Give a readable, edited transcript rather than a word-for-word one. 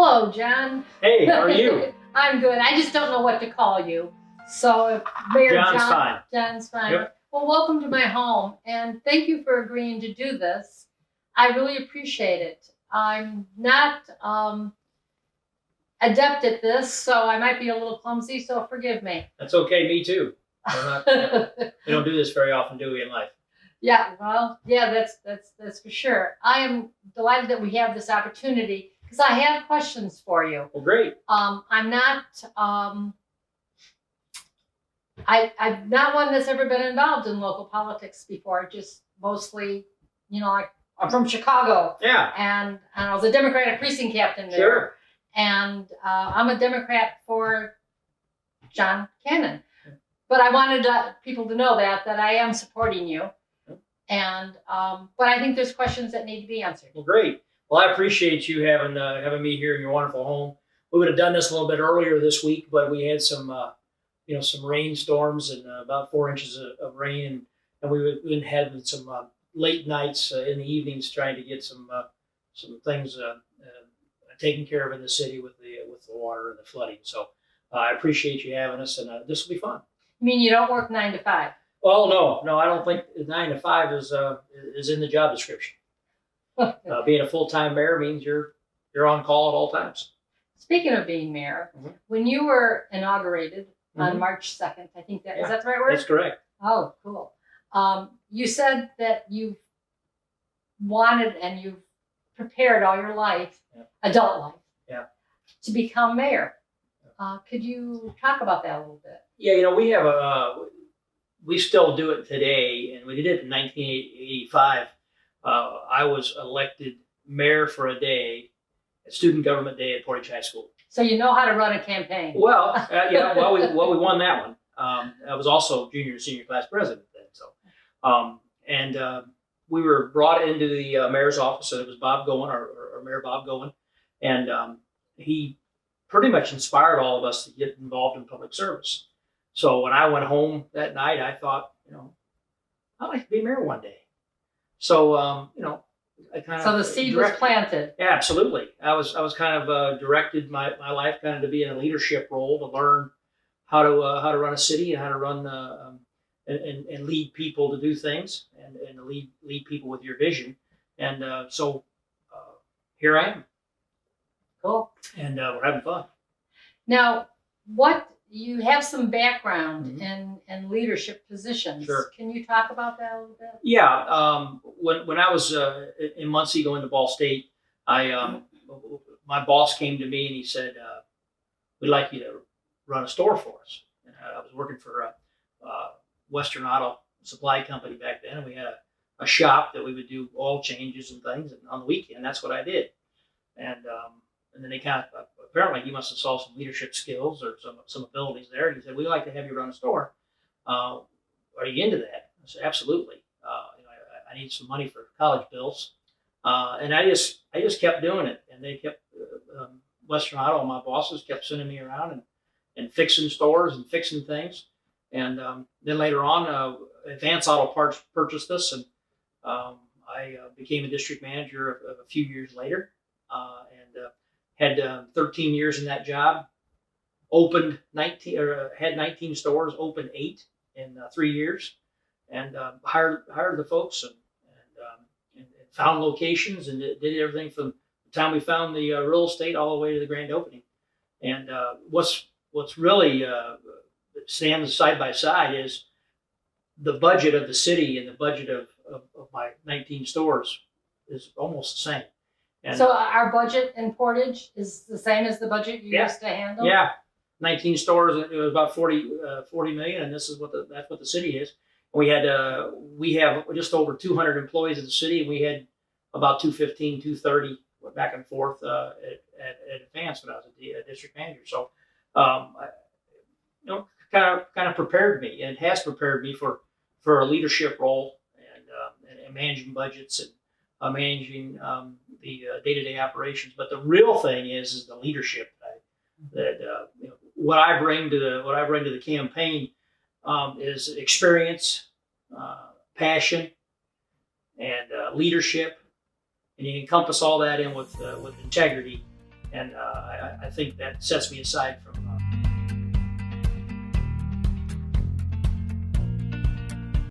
Hello, John. Hey, how are you? I'm good. I just don't know what to call you. So if Mayor John's fine. John's fine. Yep. Well, welcome to my home, and thank you for agreeing to do this. I really appreciate it. I'm not adept at this, so I might be a little clumsy, so forgive me. That's okay, me too. We don't do this very often, do we, in life? Yeah, well, yeah, that's for sure. I am delighted that we have this opportunity because I have questions for you. Well, great. I'm not I'm not one that's ever been involved in local politics before. Just mostly, I'm from Chicago, Yeah. and I was a Democratic precinct captain there, Sure. and I'm a Democrat for John Cannon. But I wanted people to know that I am supporting you. And but I think there's questions that need to be answered. Well, great. Well, I appreciate you having me here in your wonderful home. We would have done this a little bit earlier this week, but we had some some rainstorms and about 4 inches of rain, and we had some late nights in the evenings trying to get some things taken care of in the city with the water and the flooding. So I appreciate you having us, and this will be fun. You mean you don't work 9 to 5? Well, no, I don't think 9 to 5 is in the job description. Being a full-time mayor means you're on call at all times. Speaking of being mayor, Mhm. when you were inaugurated on Mhm. March 2nd, I think is Yeah, that the right word? That's correct. Oh, cool. You said that you wanted and you've prepared all your life, Yeah. adult life, Yeah. to become mayor. Could you talk about that a little bit? Yeah, we have we still do it today, and we did it in 1985. I was elected mayor for a day, at Student Government Day at Portage High School. So you know how to run a campaign. Well, we won that one. I was also junior and senior class president then. So, we were brought into the mayor's office, and it was Bob Goen, our Mayor Bob Goen, and he pretty much inspired all of us to get involved in public service. So when I went home that night, I thought, I'd like to be mayor one day. So, I kind of. So the seed was planted. Yeah, absolutely. I was kind of directed my life kind of to be in a leadership role, to learn how to run a city and how to run and lead people to do things and lead people with your vision. And so here I am. Cool. And we're having fun. Now, you have some background in leadership positions. Sure. Can you talk about that a little bit? Yeah. When I was in Muncie going to Ball State, my boss came to me and he said, "We'd like you to run a store for us." And I was working for Western Auto Supply Company back then, and we had a shop that we would do oil changes and things, and on the weekend, that's what I did. And then they kind of, apparently he must have saw some leadership skills or some abilities there. And he said, "We'd like to have you run a store. Are you into that?" I said, "Absolutely. I need some money for college bills." And I just kept doing it. And they kept, Western Auto, my bosses kept sending me around and fixing stores and fixing things. And then later on, Advance Auto Parts purchased us, and I became a district manager a few years later. And had 13 years in that job, had 19 stores, opened 8 in 3 years, and hired the folks and found locations and did everything from the time we found the real estate all the way to the grand opening. And what's really stands side by side is the budget of the city and the budget of my 19 stores is almost the same. And, so our budget in Portage is the same as the budget you used to handle? Yeah, 19 stores. It was about 40 million, and this is that's what the city is. We have just over 200 employees in the city, and we had about 215, 230 back and forth at Advance when I was a district manager. So, kind of prepared me, and has prepared me for a leadership role and managing budgets and managing the day-to-day operations. But the real thing is the leadership what I bring to the campaign is experience, passion, and leadership, and you encompass all that in with integrity. and I think that sets me aside from